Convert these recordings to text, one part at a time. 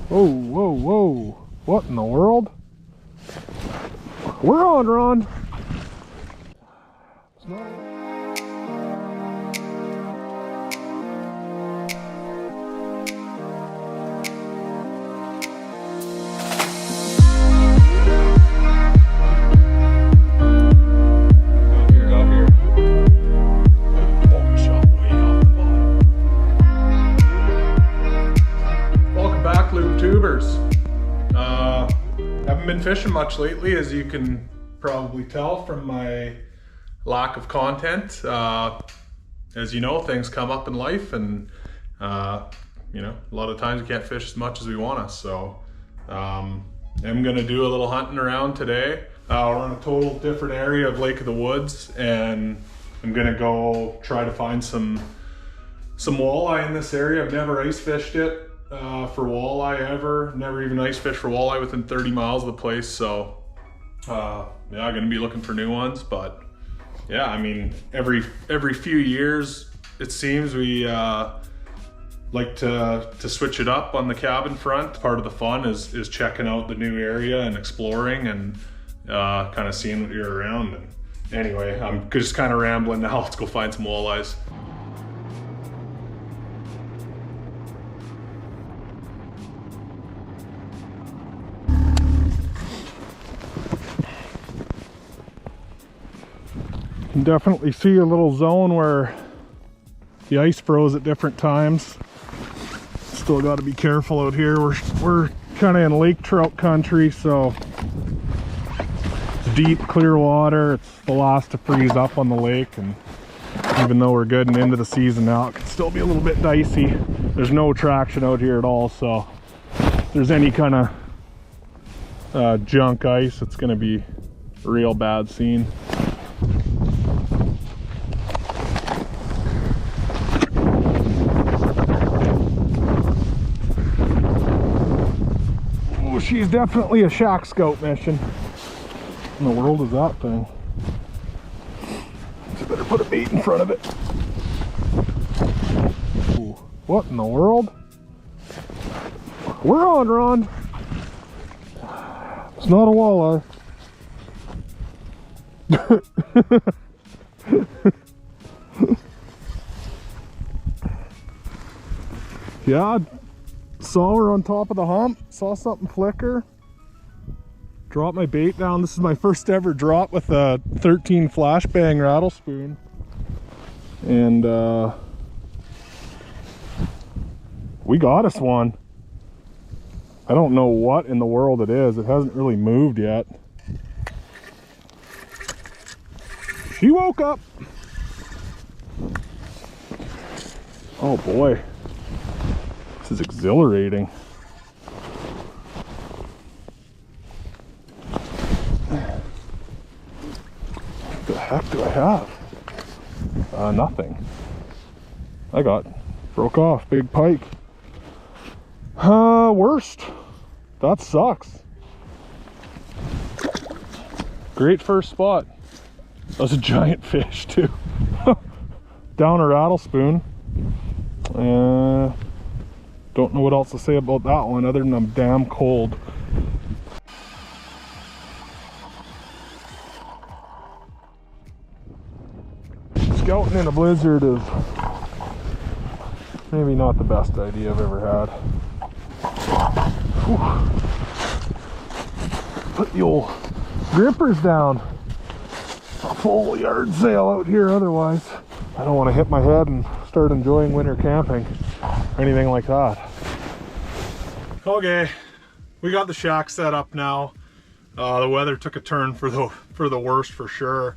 Whoa, whoa, whoa. What in the world? We're on, Ron. Haven't been fishing much lately, as you can probably tell from my lack of content. As you know, things come up in life, and you know, a lot of times we can't fish as much as we want to. So I'm gonna do a little hunting around today. We're in a total different area of Lake of the Woods, and I'm gonna go try to find some walleye in this area. I've never ice fished it for walleye ever. Never even ice fished for walleye within 30 miles of the place. So yeah, I'm gonna be looking for new ones. But yeah, I mean, every few years it seems we like to switch it up on the cabin front. Part of the fun is checking out the new area and exploring and kind of seeing what you're around. And anyway, I'm just kind of rambling now. Let's go find some walleyes. Can definitely see a little zone where the ice froze at different times. Still got to be careful out here. We're kind of in lake trout country, so it's deep, clear water. It's the last to freeze up on the lake, and even though we're good and into the season now, it can still be a little bit dicey. There's no traction out here at all, so if there's any kind of junk ice, it's going to be a real bad scene. She's definitely a shack scout mission. What in the world is that thing? So better put a bait in front of it. Ooh, what in the world? We're on, Ron. It's not a walleye. Yeah. Saw her on top of the hump, saw something flicker, dropped my bait down. This is my first ever drop with a 13 flashbang rattle spoon, and we got us one. I don't know what in the world it is. It hasn't really moved yet. She woke up. Oh boy. This is exhilarating. What the heck do I have? Nothing. I broke off, big pike. Worst. That sucks. Great first spot. That was a giant fish too. Down a rattle spoon. Don't know what else to say about that one other than I'm damn cold. Scouting in a blizzard is maybe not the best idea I've ever had. Whew. Put the old grippers down. A full yard sail out here otherwise. I don't want to hit my head and start enjoying winter camping or anything like that. Okay, we got the shack set up now. The weather took a turn for the worst for sure.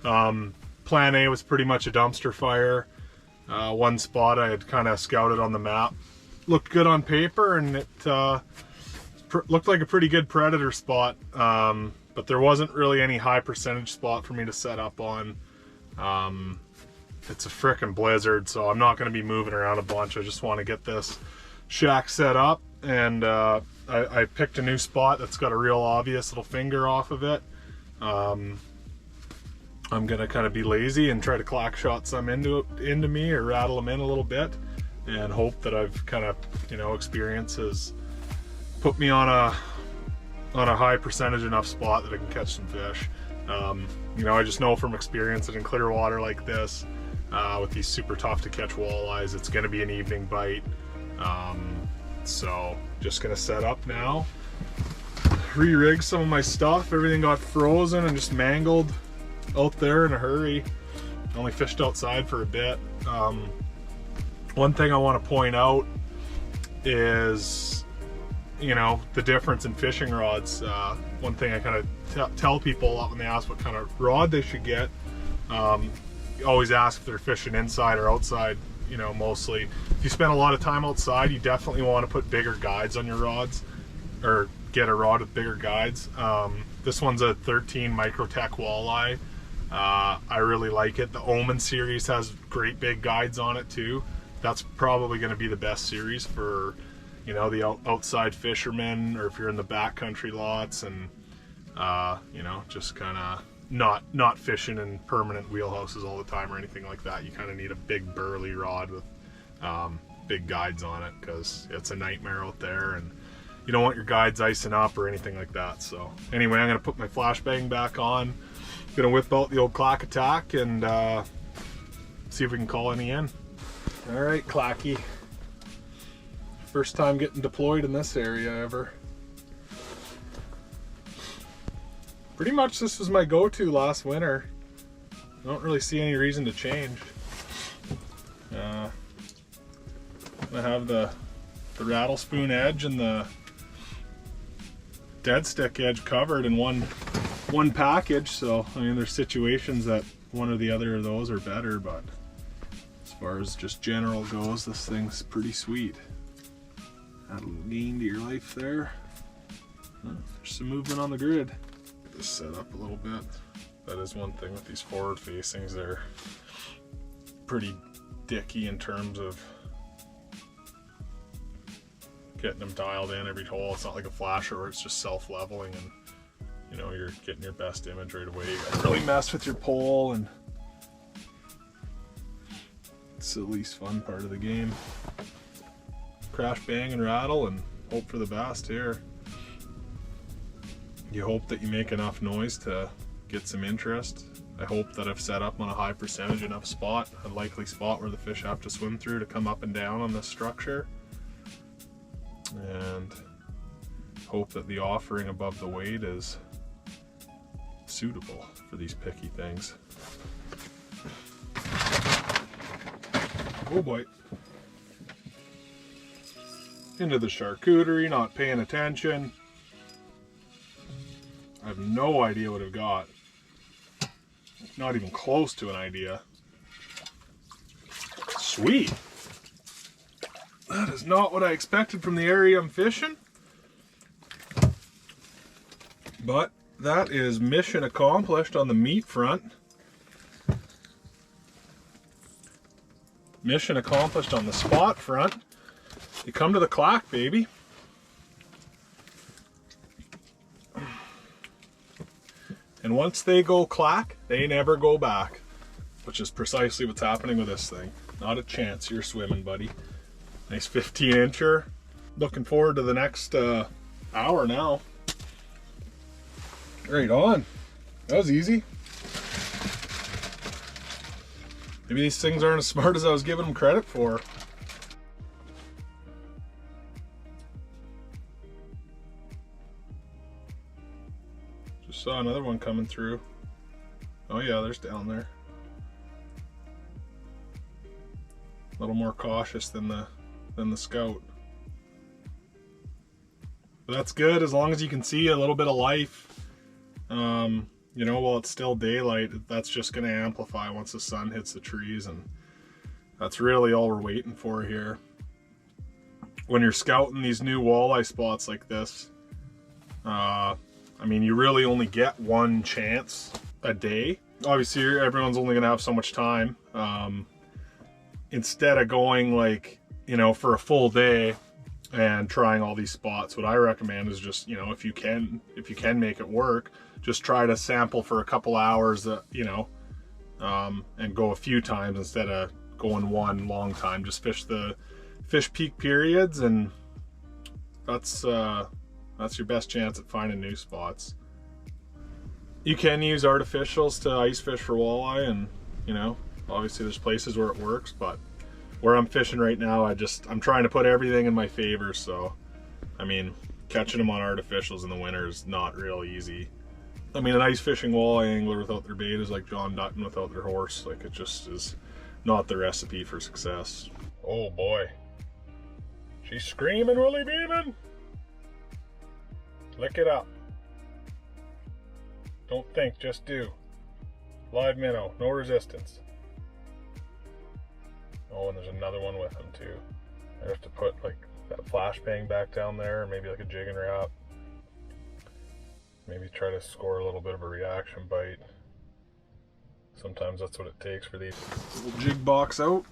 Plan A was pretty much a dumpster fire. One spot I had kind of scouted on the map. Looked good on paper, and it looked like a pretty good predator spot. But there wasn't really any high percentage spot for me to set up on. It's a frickin' blizzard, so I'm not going to be moving around a bunch. I just want to get this shack set up, and I picked a new spot that's got a real obvious little finger off of it. I'm gonna kind of be lazy and try to clackshot some into me, or rattle them in a little bit, and hope that I've kind of, you know, experience put me on a high percentage enough spot that I can catch some fish. You know, I just know from experience that in clear water like this, with these super tough to catch walleyes, it's going to be an evening bite. So just going to set up now, re-rig some of my stuff. Everything got frozen and just mangled out there in a hurry. I only fished outside for a bit. One thing I want to point out is, you know, the difference in fishing rods. One thing I kind of tell people a lot when they ask what kind of rod they should get, you always ask if they're fishing inside or outside. You know, mostly if you spend a lot of time outside, you definitely want to put bigger guides on your rods, or get a rod with bigger guides. This one's a 13 Microtech walleye. I really like it. The Omen series has great big guides on it too. That's probably going to be the best series for, you know, the outside fishermen, or if you're in the backcountry lots and you know, just kind of not fishing in permanent wheelhouses all the time or anything like that. You kind of need a big burly rod with big guides on it, because it's a nightmare out there and you don't want your guides icing up or anything like that. So anyway, I'm going to put my flashbang back on, going to whip out the old clack attack and see if we can call any in. All right, clacky. First time getting deployed in this area ever. Pretty much this was my go-to last winter. I don't really see any reason to change. I have the rattle spoon edge and the dead stick edge covered in one package, so I mean, there's situations that one or the other of those are better, but as far as just general goes, this thing's pretty sweet. Add a little gain to your life there. There's some movement on the grid. Get this set up a little bit. That is one thing with these forward facings, they're pretty dicky in terms of getting them dialed in every hole. It's not like a flasher where it's just self-leveling and, you know, you're getting your best image right away. You gotta really mess with your pole, and it's the least fun part of the game. Crash, bang, and rattle and hope for the best here. You hope that you make enough noise to get some interest. I hope that I've set up on a high percentage enough spot, a likely spot where the fish have to swim through to come up and down on this structure. And hope that the offering above the weight is suitable for these picky things. Oh boy. Into the charcuterie, not paying attention. I have no idea what I've got. Not even close to an idea. Sweet. That is not what I expected from the area I'm fishing. But that is mission accomplished on the meat front. Mission accomplished on the spot front. You come to the clack, baby. And once they go clack, they never go back, which is precisely what's happening with this thing. Not a chance you're swimming, buddy. Nice 15-incher. Looking forward to the next hour now. Right on. That was easy. Maybe these things aren't as smart as I was giving them credit for. Just saw another one coming through. Oh yeah, there's down there. A little more cautious than the Scout. But that's good as long as you can see a little bit of life. You know, while it's still daylight, that's just going to amplify once the sun hits the trees, and that's really all we're waiting for here. When you're scouting these new walleye spots like this, I mean, you really only get one chance a day. Obviously, everyone's only going to have so much time. Instead of going, like, you know, for a full day and trying all these spots, what I recommend is just, you know, if you can make it work, just try to sample for a couple hours, you know, and go a few times instead of going one long time. Just fish the fish peak periods and That's your best chance at finding new spots. You can use artificials to ice fish for walleye, and you know, obviously there's places where it works, but where I'm fishing right now, I'm trying to put everything in my favor. So I mean, catching them on artificials in the winter is not real easy. I mean, an ice fishing walleye angler without their bait is like John Dutton without their horse. Like, it just is not the recipe for success. Oh boy, she's screaming, Willie Beeman. Lick it up. Don't think, just do. Live minnow, no resistance. Oh, and there's another one with him too. I have to put like that flashbang back down there, maybe like a jigging wrap. Maybe try to score a little bit of a reaction bite. Sometimes that's what it takes for these. Little jig box out.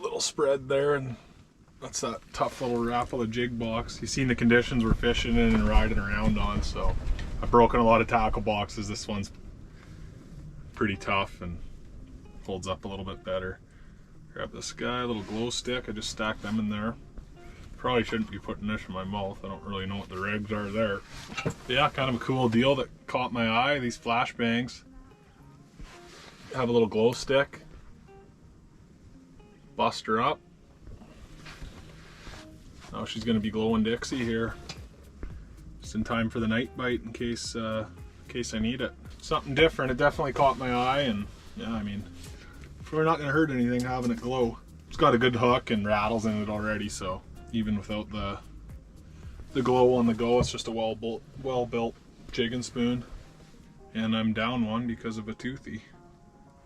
Little spread there, and that's that tough little raffle of jig box. You've seen the conditions we're fishing in and riding around on, so I've broken a lot of tackle boxes. This one's pretty tough and holds up a little bit better. Grab this guy, a little glow stick. I just stacked them in there. Probably shouldn't be putting this in my mouth. I don't really know what the regs are there. But yeah, kind of a cool deal that caught my eye. These flashbangs have a little glow stick. Bust her up. Now she's going to be glowing Dixie here, just in time for the night bite in case I need it. Something different. It definitely caught my eye, and yeah, I mean, we're not going to hurt anything having it glow. It's got a good hook and rattles in it already, so even without the glow on the go, it's just a well-built jigging spoon. And I'm down one because of a toothy.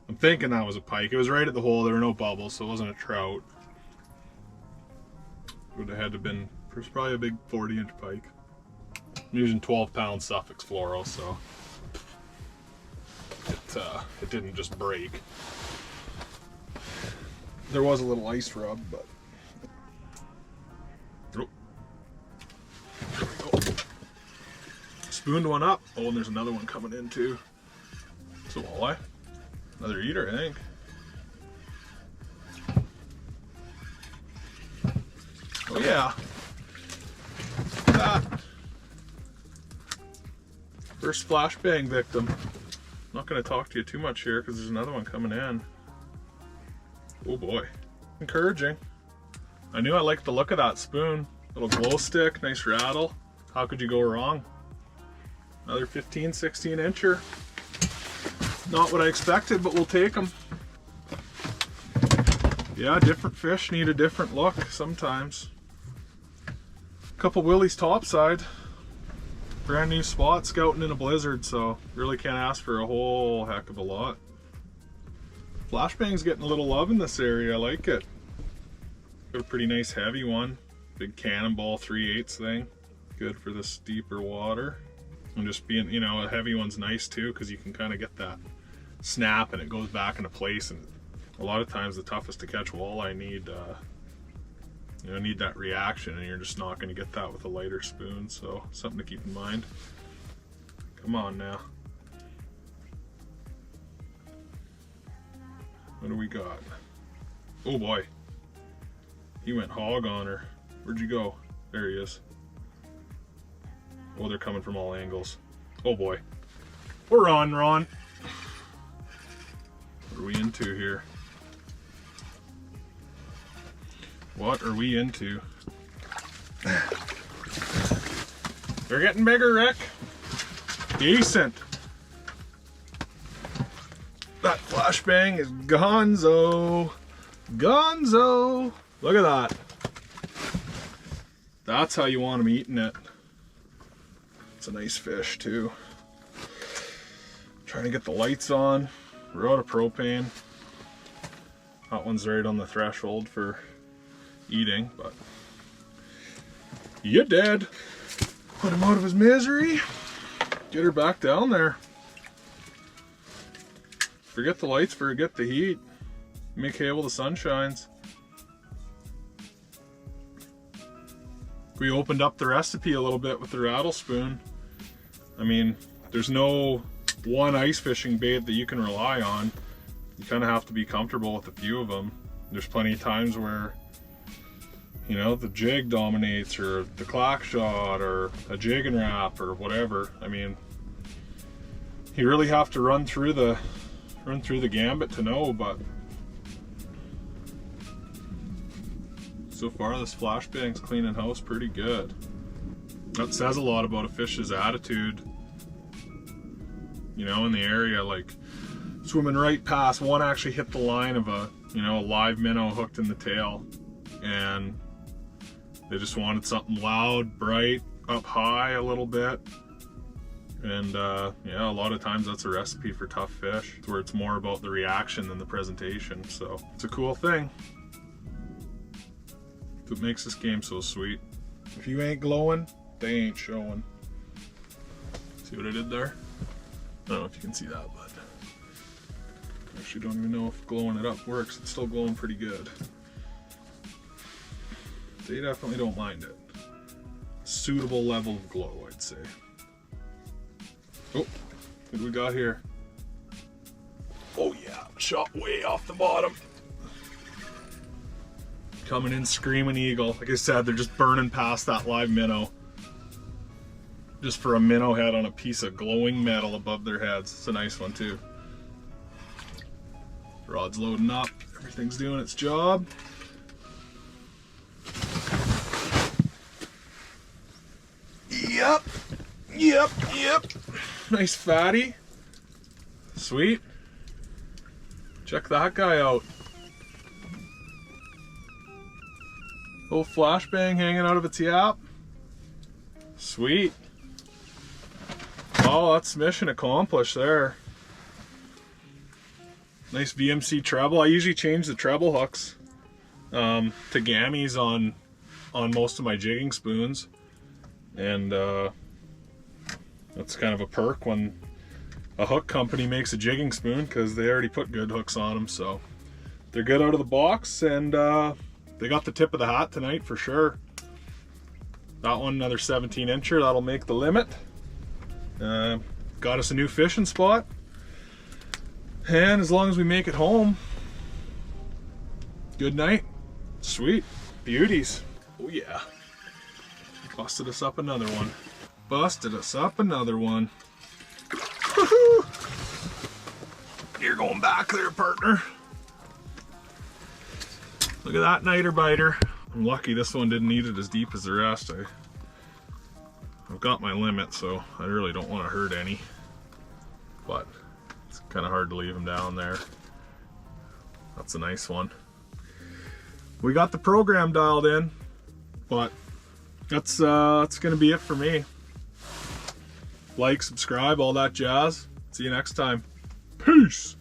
I'm thinking that was a pike. It was right at the hole. There were no bubbles, so it wasn't a trout. Would have had to been, there's probably a big 40-inch pike. I'm using 12-pound Suffolk fluoro, so it didn't just break. There was a little ice rub, but oh. There we go. Spooned one up. Oh, and there's another one coming in too. It's a walleye. Another eater, I think. Oh yeah. Look at that. First flashbang victim. I'm not going to talk to you too much here because there's another one coming in. Oh boy. Encouraging. I knew I liked the look of that spoon. Little glow stick, nice rattle. How could you go wrong? Another 15, 16 incher. Not what I expected, but we'll take them. Yeah, different fish need a different look sometimes. Couple willies topside. Brand new spot, scouting in a blizzard, so really can't ask for a whole heck of a lot. Flashbang's getting a little love in this area. I like it. Got a pretty nice heavy one. Big cannonball 3/8 thing. Good for this deeper water. And just being, you know, a heavy one's nice too because you can kind of get that snap and it goes back into place. And a lot of times the toughest to catch walleye need that reaction, and you're just not going to get that with a lighter spoon. So something to keep in mind. Come on now. What do we got? Oh boy. He went hog on her. Where'd you go? There he is. Oh, they're coming from all angles. Oh boy. We're on, Ron. What are we into here? What are we into? They're getting bigger, Rick. Decent. That flashbang is gonzo. Gonzo. Look at that. That's how you want them eating it. It's a nice fish too. Trying to get the lights on. We're out of propane. That one's right on the threshold for eating, but you're dead. Put him out of his misery. Get her back down there. Forget the lights, forget the heat. Make hay while the sun shines. We opened up the recipe a little bit with the rattle spoon. I mean, there's no one ice fishing bait that you can rely on. You kind of have to be comfortable with a few of them. There's plenty of times where you know, the jig dominates, or the clackshot, or a jigging wrap, or whatever. I mean, you really have to run through the gambit to know, but so far this flashbang's cleaning house pretty good. That says a lot about a fish's attitude, you know, in the area. Like, swimming right past, one actually hit the line of a, you know, a live minnow hooked in the tail, and they just wanted something loud, bright, up high a little bit. And yeah, a lot of times that's a recipe for tough fish. It's where it's more about the reaction than the presentation. So it's a cool thing. It's what makes this game so sweet. If you ain't glowing, they ain't showing. See what I did there? I don't know if you can see that, but I actually don't even know if glowing it up works. It's still glowing pretty good. They definitely don't mind it. Suitable level of glow, I'd say. Oh, what do we got here? Oh yeah, shot way off the bottom. Coming in screaming eagle. Like I said, they're just burning past that live minnow. Just for a minnow head on a piece of glowing metal above their heads. It's a nice one too. Rod's loading up, everything's doing its job. Yep. Nice fatty. Sweet. Check that guy out. Little flashbang hanging out of its yap. Sweet. Oh, that's mission accomplished there. Nice VMC treble. I usually change the treble hooks to gammies on most of my jigging spoons, and that's kind of a perk when a hook company makes a jigging spoon, because they already put good hooks on them. So they're good out of the box, and they got the tip of the hat tonight for sure. That one, another 17 incher, that'll make the limit. Got us a new fishing spot, and as long as we make it home, good night. Sweet beauties. Oh yeah, busted us up another one. Busted us up another one. Woohoo! You're going back there, partner. Look at that niter biter. I'm lucky this one didn't eat it as deep as the rest. I've got my limit, so I really don't want to hurt any, but it's kind of hard to leave them down there. That's a nice one. We got the program dialed in, but that's gonna be it for me. Like, subscribe, all that jazz. See you next time. Peace.